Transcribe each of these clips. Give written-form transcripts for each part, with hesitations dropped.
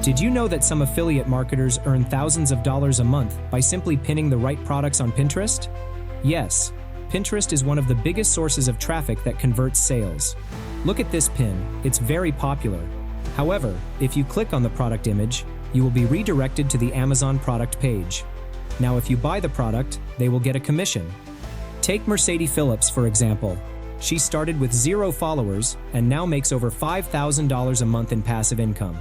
Did you know that some affiliate marketers earn thousands of dollars a month by simply pinning the right products on Pinterest? Yes, Pinterest is one of the biggest sources of traffic that converts sales. Look at this pin, it's very popular. However, if you click on the product image, you will be redirected to the Amazon product page. Now if you buy the product, they will get a commission. Take Mercedes Phillips for example. She started with 0 followers and now makes over $5,000 a month in passive income.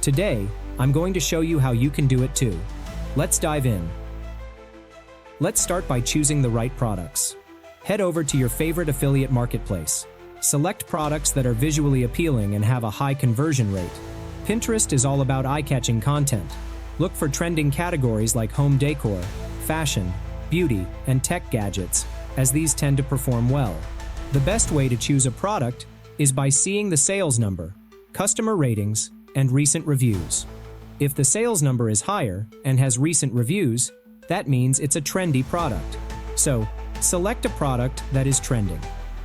Today, I'm going to show you how you can do it too. Let's dive in. Let's start by choosing the right products. Head over to your favorite affiliate marketplace. Select products that are visually appealing and have a high conversion rate. Pinterest is all about eye-catching content. Look for trending categories like home decor, fashion, beauty, and tech gadgets, as these tend to perform well. The best way to choose a product is by seeing the sales number, customer ratings, and recent reviews. If the sales number is higher and has recent reviews, that means it's a trendy product. So, select a product that is trending.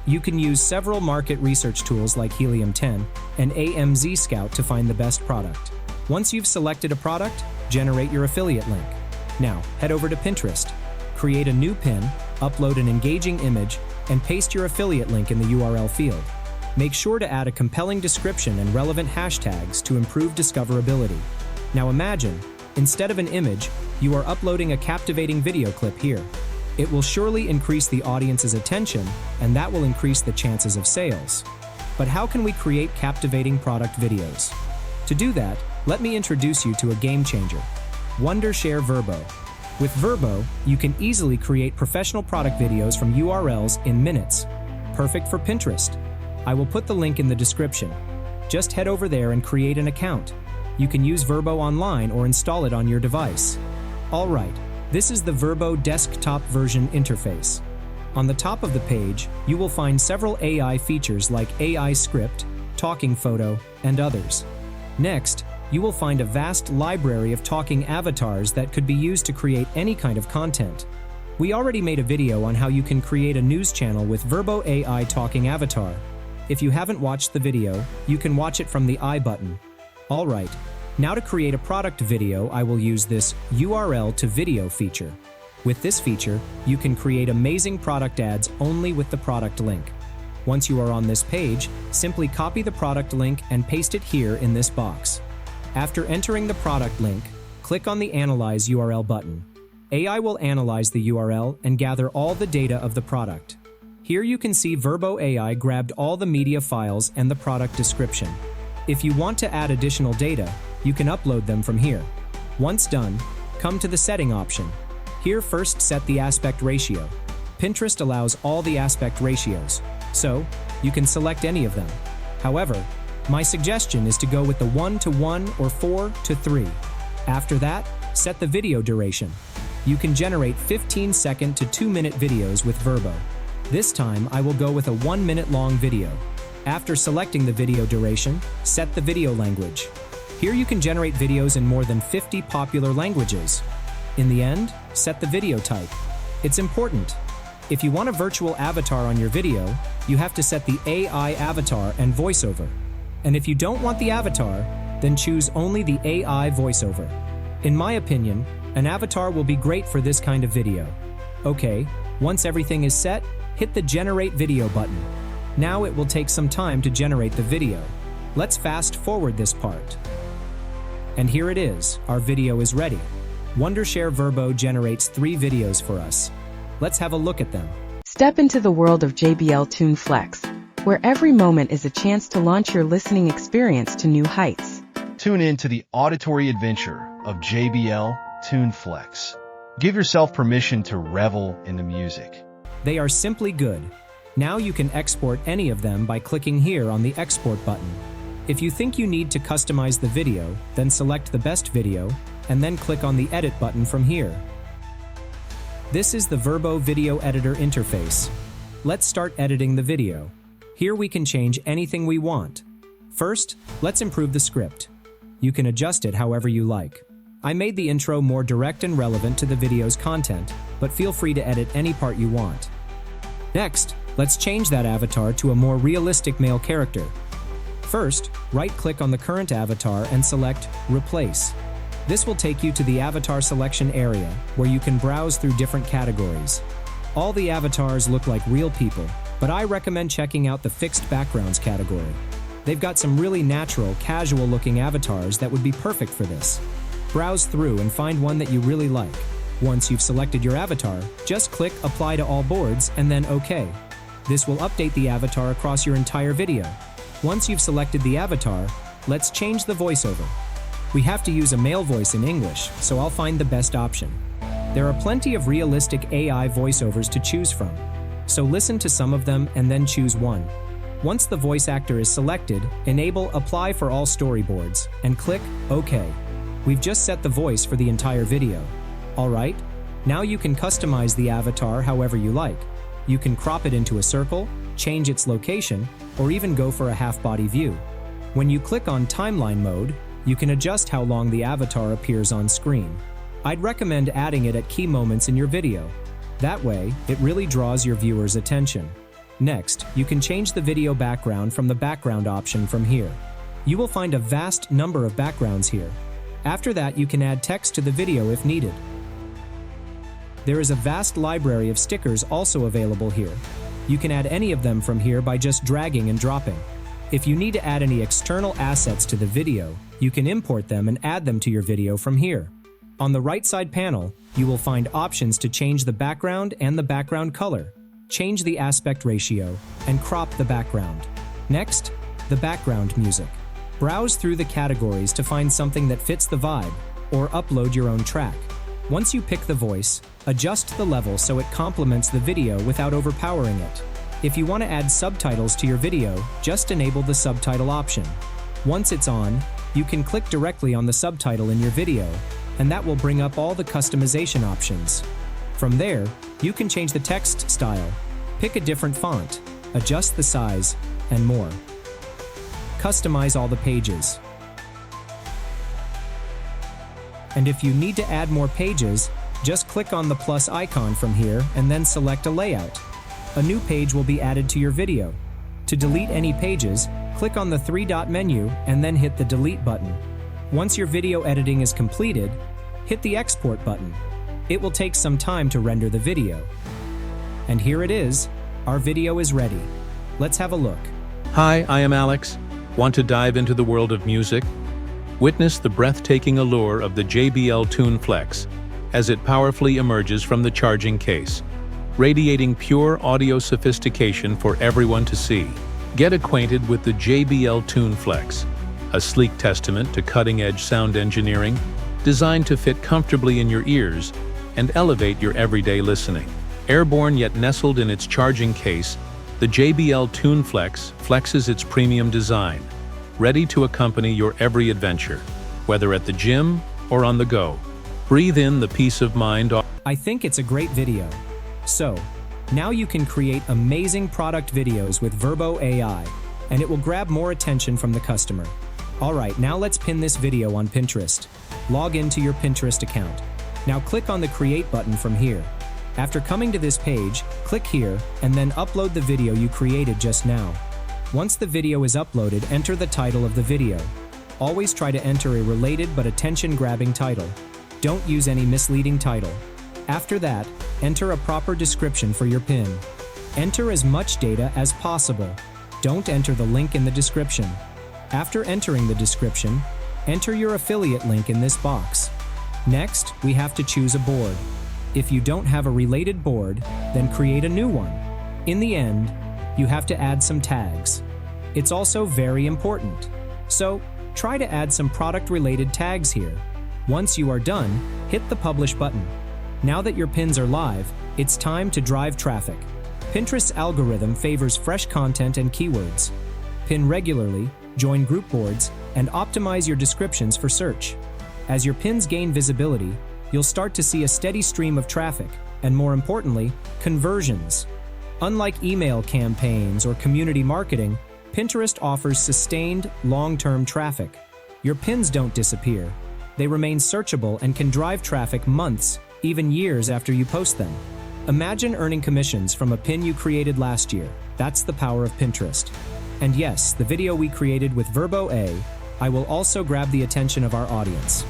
You can use several market research tools like Helium 10 and AMZ Scout to find the best product. Once you've selected a product, generate your affiliate link. Now, head over to Pinterest. Create a new pin, upload an engaging image, and paste your affiliate link in the URL field. Make sure to add a compelling description and relevant hashtags to improve discoverability. Now imagine, instead of an image, you are uploading a captivating video clip here. It will surely increase the audience's attention, and that will increase the chances of sales. But how can we create captivating product videos? To do that, let me introduce you to a game changer, Wondershare Virbo. With Virbo, you can easily create professional product videos from URLs in minutes. Perfect for Pinterest. I will put the link in the description. Just head over there and create an account. You can use Virbo online or install it on your device. All right, this is the Virbo desktop version interface. On the top of the page, you will find several AI features like AI script, talking photo, and others. Next, you will find a vast library of talking avatars that could be used to create any kind of content. We already made a video on how you can create a news channel with Virbo AI talking avatar. If you haven't watched the video, you can watch it from the I button. All right, now to create a product video, I will use this URL to video feature. With this feature, you can create amazing product ads only with the product link. Once you are on this page, simply copy the product link and paste it here in this box. After entering the product link, click on the Analyze URL button. AI will analyze the URL and gather all the data of the product. Here you can see Virbo AI grabbed all the media files and the product description. If you want to add additional data, you can upload them from here. Once done, come to the Setting option. Here first set the aspect ratio. Pinterest allows all the aspect ratios, so you can select any of them. However, my suggestion is to go with the 1:1 or 4:3. After that, set the video duration. You can generate 15-second to 2-minute videos with Virbo. This time, I will go with a 1-minute long video. After selecting the video duration, set the video language. Here you can generate videos in more than 50 popular languages. In the end, set the video type. It's important. If you want a virtual avatar on your video, you have to set the AI avatar and voiceover. And if you don't want the avatar, then choose only the AI voiceover. In my opinion, an avatar will be great for this kind of video. Okay, once everything is set, hit the Generate Video button. Now it will take some time to generate the video. Let's fast forward this part. And here it is, our video is ready. Wondershare Virbo generates 3 videos for us. Let's have a look at them. Step into the world of JBL Tune Flex, where every moment is a chance to launch your listening experience to new heights. Tune in to the auditory adventure of JBL Tune Flex. Give yourself permission to revel in the music. They are simply good. Now you can export any of them by clicking here on the Export button. If you think you need to customize the video, then select the best video, and then click on the Edit button from here. This is the Virbo Video Editor interface. Let's start editing the video. Here we can change anything we want. First, let's improve the script. You can adjust it however you like. I made the intro more direct and relevant to the video's content, but feel free to edit any part you want. Next, let's change that avatar to a more realistic male character. First, right-click on the current avatar and select Replace. This will take you to the avatar selection area, where you can browse through different categories. All the avatars look like real people, but I recommend checking out the Fixed Backgrounds category. They've got some really natural, casual-looking avatars that would be perfect for this. Browse through and find one that you really like. Once you've selected your avatar, just click Apply to all boards and then OK. This will update the avatar across your entire video. Once you've selected the avatar, let's change the voiceover. We have to use a male voice in English, so I'll find the best option. There are plenty of realistic AI voiceovers to choose from, so listen to some of them and then choose one. Once the voice actor is selected, enable Apply for all storyboards and click OK. We've just set the voice for the entire video. Alright, now you can customize the avatar however you like. You can crop it into a circle, change its location, or even go for a half-body view. When you click on Timeline mode, you can adjust how long the avatar appears on screen. I'd recommend adding it at key moments in your video. That way, it really draws your viewers' attention. Next, you can change the video background from the background option from here. You will find a vast number of backgrounds here. After that, you can add text to the video if needed. There is a vast library of stickers also available here. You can add any of them from here by just dragging and dropping. If you need to add any external assets to the video, you can import them and add them to your video from here. On the right side panel, you will find options to change the background and the background color, change the aspect ratio, and crop the background. Next, the background music. Browse through the categories to find something that fits the vibe, or upload your own track. Once you pick the voice, adjust the level so it complements the video without overpowering it. If you want to add subtitles to your video, just enable the subtitle option. Once it's on, you can click directly on the subtitle in your video, and that will bring up all the customization options. From there, you can change the text style, pick a different font, adjust the size, and more. Customize all the pages. And if you need to add more pages, just click on the plus icon from here and then select a layout. A new page will be added to your video. To delete any pages, click on the three-dot menu and then hit the delete button. Once your video editing is completed, hit the export button. It will take some time to render the video. And here it is. Our video is ready. Let's have a look. Hi, I am Alex. Want to dive into the world of music? Witness the breathtaking allure of the JBL Tune Flex as it powerfully emerges from the charging case, radiating pure audio sophistication for everyone to see. Get acquainted with the JBL Tune Flex, a sleek testament to cutting-edge sound engineering designed to fit comfortably in your ears and elevate your everyday listening. Airborne yet nestled in its charging case, the JBL Tune Flex flexes its premium design, ready to accompany your every adventure, whether at the gym or on the go. Breathe in the peace of mind. I think it's a great video. So, now you can create amazing product videos with Virbo AI, and it will grab more attention from the customer. Alright, now let's pin this video on Pinterest. Log into your Pinterest account. Now click on the Create button from here. After coming to this page, click here, and then upload the video you created just now. Once the video is uploaded, enter the title of the video. Always try to enter a related but attention-grabbing title. Don't use any misleading title. After that, enter a proper description for your pin. Enter as much data as possible. Don't enter the link in the description. After entering the description, enter your affiliate link in this box. Next, we have to choose a board. If you don't have a related board, then create a new one. In the end, you have to add some tags. It's also very important. So, try to add some product-related tags here. Once you are done, hit the Publish button. Now that your pins are live, it's time to drive traffic. Pinterest's algorithm favors fresh content and keywords. Pin regularly, join group boards, and optimize your descriptions for search. As your pins gain visibility, you'll start to see a steady stream of traffic, and more importantly, conversions. Unlike email campaigns or community marketing, Pinterest offers sustained, long-term traffic. Your pins don't disappear. They remain searchable and can drive traffic months, even years after you post them. Imagine earning commissions from a pin you created last year. That's the power of Pinterest. And yes, the video we created with Virbo A, I will also grab the attention of our audience.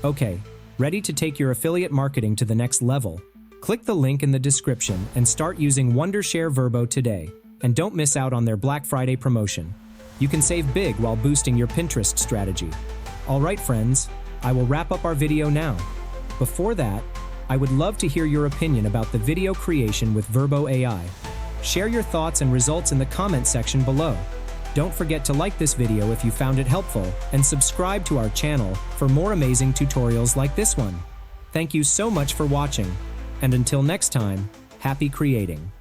Okay, ready to take your affiliate marketing to the next level? Click the link in the description and start using Wondershare Virbo today. And don't miss out on their Black Friday promotion. You can save big while boosting your Pinterest strategy. Alright friends, I will wrap up our video now. Before that, I would love to hear your opinion about the video creation with Virbo AI. Share your thoughts and results in the comment section below. Don't forget to like this video if you found it helpful and subscribe to our channel for more amazing tutorials like this one. Thank you so much for watching, and until next time, happy creating.